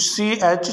CH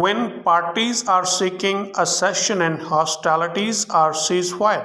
When parties are seeking a cessation and hostilities or ceasefire,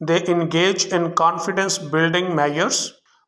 They engage in confidence building measures,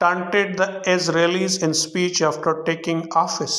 taunted the Israelis in speech after taking office,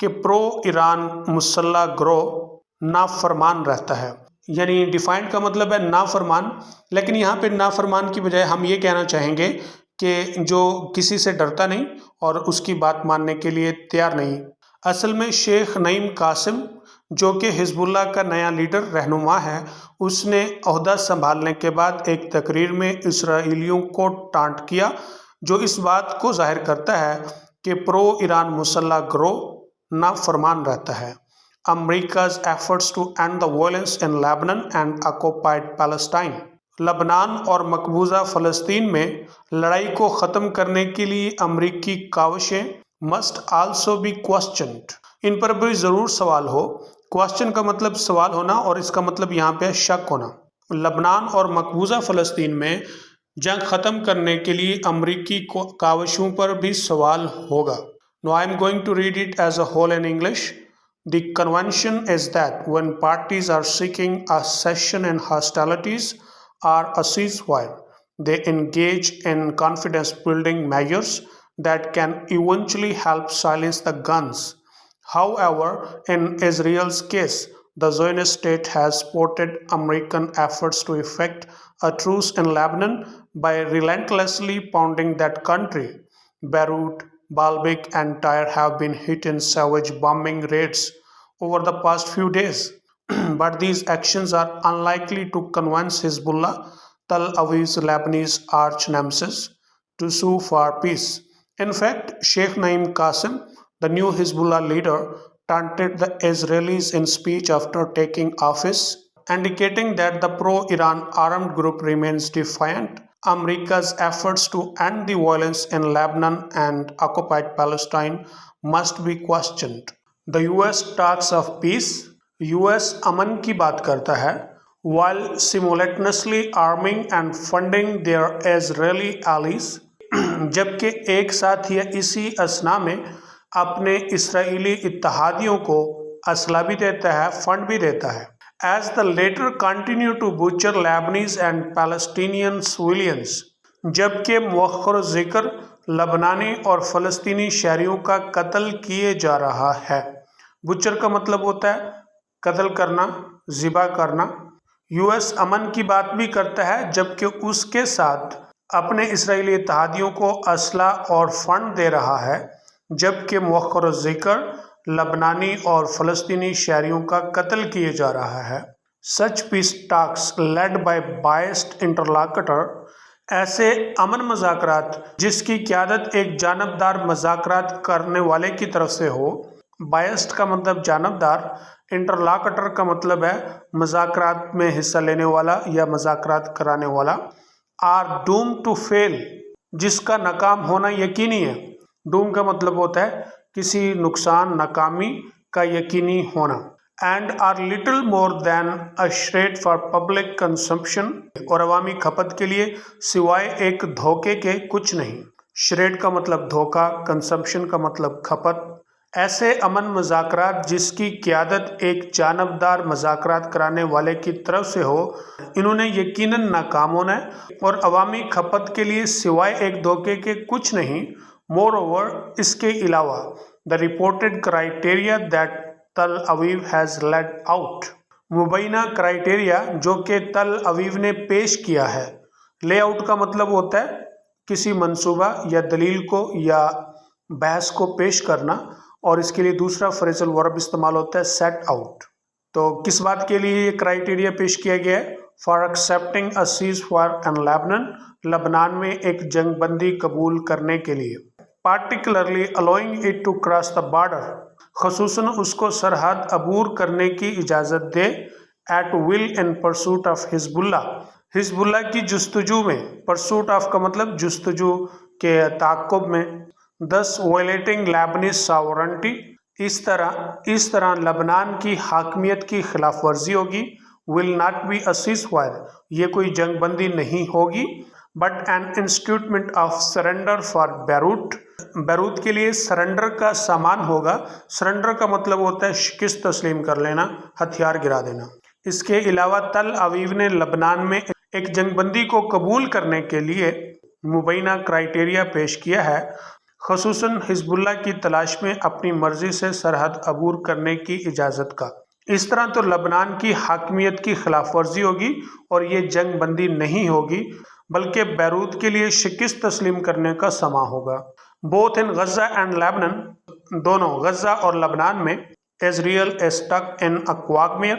کہ پرو ایران مسلح گروہ نافرمان رہتا ہے، یعنی defined کا مطلب ہے نافرمان، لیکن یہاں پہ نافرمان کی بجائے ہم یہ کہنا چاہیں گے کہ جو کسی سے ڈرتا نہیں اور اس کی بات ماننے کے لیے تیار نہیں۔ اصل میں شیخ نعیم قاسم جو کہ حزب اللہ کا نیا لیڈر رہنما ہے، اس نے عہدہ سنبھالنے کے بعد ایک تقریر میں اسرائیلیوں کو ٹانٹ کیا، جو اس بات کو ظاہر کرتا ہے کہ پرو ایران مسلح گروہ نافرمان رہتا ہے۔ America's efforts to end the violence in Lebanon and occupied Palestine, لبنان اور مقبوضہ فلسطین میں لڑائی کو ختم کرنے کے لیے امریکی کاوشیں مسٹ آلسو بی کوسچنڈ، ان پر بھی ضرور سوال ہو۔ کوسچن کا مطلب سوال ہونا اور اس کا مطلب یہاں پہ شک ہونا۔ لبنان اور مقبوضہ فلسطین میں جنگ ختم کرنے کے لیے امریکی کاوشوں پر بھی سوال ہوگا۔ Now I am going to read it as a whole in English. The convention is that when parties are seeking a cessation in hostilities or a ceasefire, they engage in confidence-building measures that can eventually help silence the guns. However, in Israel's case, the Zionist state has supported American efforts to effect a truce in Lebanon by relentlessly pounding that country. Beirut, Baalbek and Tyre have been hit in savage bombing raids over the past few days, but these actions are unlikely to convince Hezbollah, Tel Aviv's Lebanese arch-nemesis, to sue for peace. In fact, Sheikh Naim Qasim, the new Hezbollah leader, taunted the Israelis in speech after taking office, indicating that the pro-Iran armed group remains defiant. America's efforts to end the violence in Lebanon and occupied Palestine must be questioned. The US talks of peace. US امن کی بات کرتا ہے while simultaneously arming and funding their Israeli allies، جبکہ ایک ساتھ یہ اسی اثناء میں اپنے اسرائیلی اتحادیوں کو اسلحہ بھی دیتا ہے، فنڈ بھی دیتا ہے۔ As the latter continue to butcher Lebanese and Palestinian civilians، جبکہ مؤخر ذکر لبنانی اور فلسطینی شہریوں کا قتل کیے جا رہا ہے۔ بچر کا مطلب ہوتا ہے قتل کرنا، ذبح کرنا۔ یو ایس امن کی بات بھی کرتا ہے جبکہ اس کے ساتھ اپنے اسرائیلی اتحادیوں کو اسلحہ اور فنڈ دے رہا ہے، جبکہ مؤخر ذکر لبنانی اور فلسطینی شہریوں کا قتل کیے جا رہا ہے۔ Such peace talks led by biased interlocutor، ایسے امن مذاکرات جس کی قیادت ایک جانبدار مذاکرات کرنے والے کی طرف سے ہو۔ biased کا مطلب جانبدار، انٹرلاکٹر کا مطلب ہے مذاکرات میں حصہ لینے والا یا مذاکرات کرانے والا۔ are doomed to fail، جس کا ناکام ہونا یقینی ہے۔ doom کا مطلب ہوتا ہے کسی نقصان، ناکامی کا یقینی ہونا۔ and are little more than a charade for public consumption، اور عوامی کھپت کے لیے سوائے ایک دھوکے کے کچھ نہیں۔ charade کا مطلب دھوکہ، consumption کا مطلب کھپت۔ ایسے امن مذاکرات جس کی قیادت ایک جانبدار مذاکرات کرانے والے کی طرف سے ہو، انہوں نے یقیناً ناکام ہونا ہے اور عوامی کھپت کے لیے سوائے ایک دھوکے کے کچھ نہیں۔ Moreover، اس کے علاوہ the reported criteria that Tel Aviv has laid out، مبینہ کرائٹیریا جو کہ تل اویو نے پیش کیا ہے۔ لے آؤٹ کا مطلب ہوتا ہے کسی منصوبہ یا دلیل کو یا بحث کو پیش کرنا، اور اس کے لیے دوسرا فریزل ورب استعمال ہوتا ہے سیٹ آؤٹ۔ تو کس بات کے لیے یہ کرائٹیریا پیش کیا گیا ہے؟ For accepting a cease fire in Lebanon, لبنان میں ایک جنگ بندی قبول کرنے کے لیے۔ Particularly allowing it to cross the border، خصوصاً اس کو سرحد عبور کرنے کی اجازت دے۔ at will in pursuit of حزب اللہ، حزب اللہ کی جستجو میں۔ pursuit of کا مطلب جستجو کے تعاقب میں۔ thus violating Lebanese sovereignty، اس طرح لبنان کی حاکمیت کی خلاف ورزی ہوگی۔ will not be a ceasefire، یہ کوئی جنگ بندی نہیں ہوگی۔ but an institutement of surrender for Beirut، Beirut کے لیے سرنڈر کا سامان ہوگا۔ سرنڈر کا مطلب ہوتا ہے شکست تسلیم کر لینا، ہتھیار گرا دینا۔ اس کے علاوہ تل اویو نے لبنان میں ایک جنگ بندی کو قبول کرنے کے لیے مبینہ کرائٹیریا پیش کیا ہے۔ خصوصاً حزب اللہ کی تلاش میں اپنی مرضی سے سرحد عبور کرنے کی اجازت کا۔ اس طرح تو لبنان کی حاکمیت کی خلاف ورزی ہوگی اور یہ جنگ بندی نہیں ہوگی بلکہ بیروت کے لیے شکست تسلیم کرنے کا سماں ہوگا۔ Both in Gaza and Lebanon, دونوں غزہ اور لبنان میں، اسرائیل از اسٹک ان اے quagmire،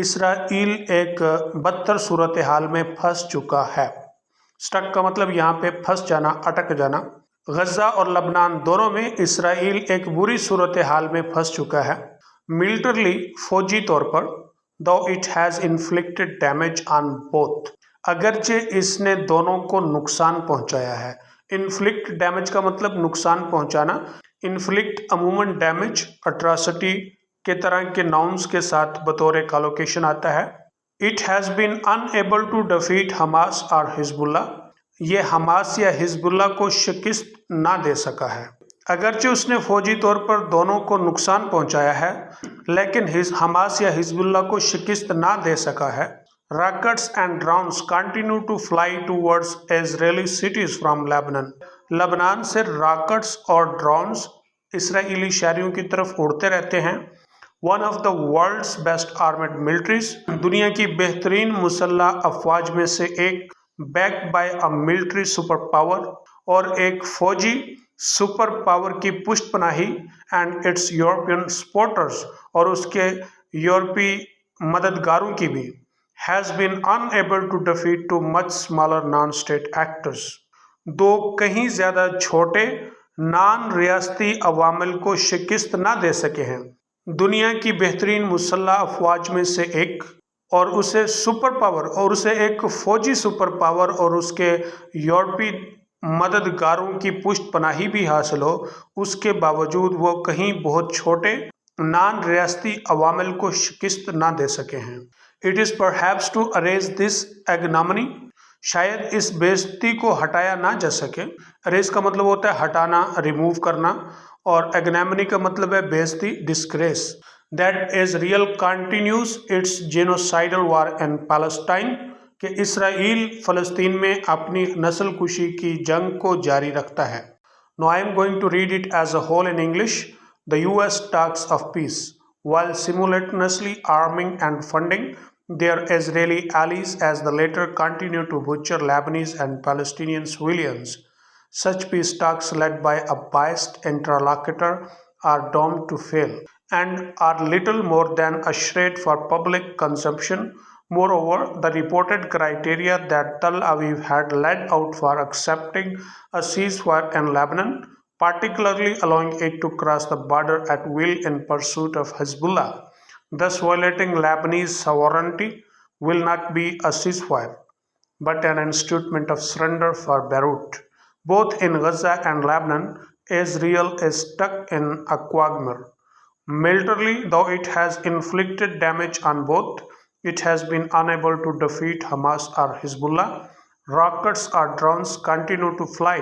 اسرائیل ایک بدتر صورتحال میں پھنس چکا ہے۔ اسٹک کا مطلب یہاں پہ پھنس جانا، اٹک جانا۔ غزہ اور لبنان دونوں میں اسرائیل ایک بری صورتحال میں پھنس چکا ہے۔ ملٹرلی، فوجی طور پر، though it has inflicted damage on both، اگرچہ اس نے دونوں کو نقصان پہنچایا ہے۔ انفلکٹ ڈیمیج کا مطلب نقصان پہنچانا۔ انفلکٹ عموماً ڈیمیج، اٹراسٹی کے طرح کے ناؤنس کے ساتھ بطور کالوکیشن آتا ہے۔ It has been unable to defeat Hamas or Hezbollah، یہ حماس یا حزب اللہ کو شکست نہ دے سکا ہے۔ اگرچہ اس نے فوجی طور پر دونوں کو نقصان پہنچایا ہے لیکن حماس یا حزب اللہ کو شکست نہ دے سکا ہے۔ Rockets and drones continue to fly towards Israeli cities from Lebanon, لبنان سے راکٹس اور ڈرونز اسرائیلی شہریوں کی طرف اڑتے رہتے ہیں۔ One of the world's best armed militaries, دنیا کی بہترین مسلح افواج میں سے ایک، backed by a military super power, اور ایک فوجی سپر پاور کی پشت پناہی، اینڈ اٹس یورپین سپورٹرز، اور اس کے یورپی مددگاروں کی بھی، has been unable to defeat two much smaller non-state actors، دو کہیں زیادہ چھوٹے نان ریاستی عوامل کو شکست نہ دے سکے ہیں۔ دنیا کی بہترین مسلح افواج میں سے ایک، اور اسے سپر پاور، اور اسے ایک فوجی سپر پاور اور اس کے یورپی مددگاروں کی پشت پناہی بھی حاصل ہو، اس کے باوجود وہ کہیں بہت چھوٹے نان ریاستی عوامل کو شکست نہ دے سکے ہیں۔ It is perhaps to erase this ignominy، شاید اس بے عزتی کو ہٹایا نہ جا سکے۔ erase کا مطلب ہوتا ہے ہٹانا، ریموو کرنا، اور ignominy کا مطلب ہے بے عزتی، disgrace، that Israel continues its genocidal war in Palestine، کہ اسرائیل فلسطین میں اپنی نسل کشی کی جنگ کو جاری رکھتا ہے۔ Now I am going to read it as a whole in English۔ The US talks of peace while simultaneously arming and funding their Israeli allies as the latter continue to butcher Lebanese and Palestinian civilians. Such peace talks led by a biased interlocutor are doomed to fail and are little more than a charade for public consumption. Moreover, the reported criteria that Tel Aviv had laid out for accepting a ceasefire in Lebanon, particularly allowing it to cross the border at will in pursuit of Hezbollah, thus violating Lebanese sovereignty, will not be a ceasefire, but an institution of surrender for Beirut. Both in Gaza and Lebanon, Israel is stuck in a quagmire. Militarily, though it has inflicted damage on both, it has been unable to defeat Hamas or Hezbollah. Rockets or drones continue to fly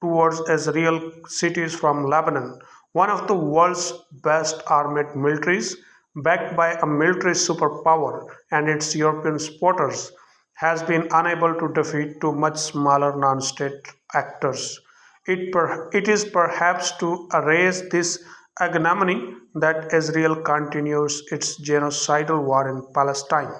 towards Israeli cities from Lebanon, one of the world's best armed militaries, backed by a military superpower and its European supporters, has been unable to defeat two much smaller non-state actors. It is perhaps to erase this ignominy that Israel continues its genocidal war in Palestine.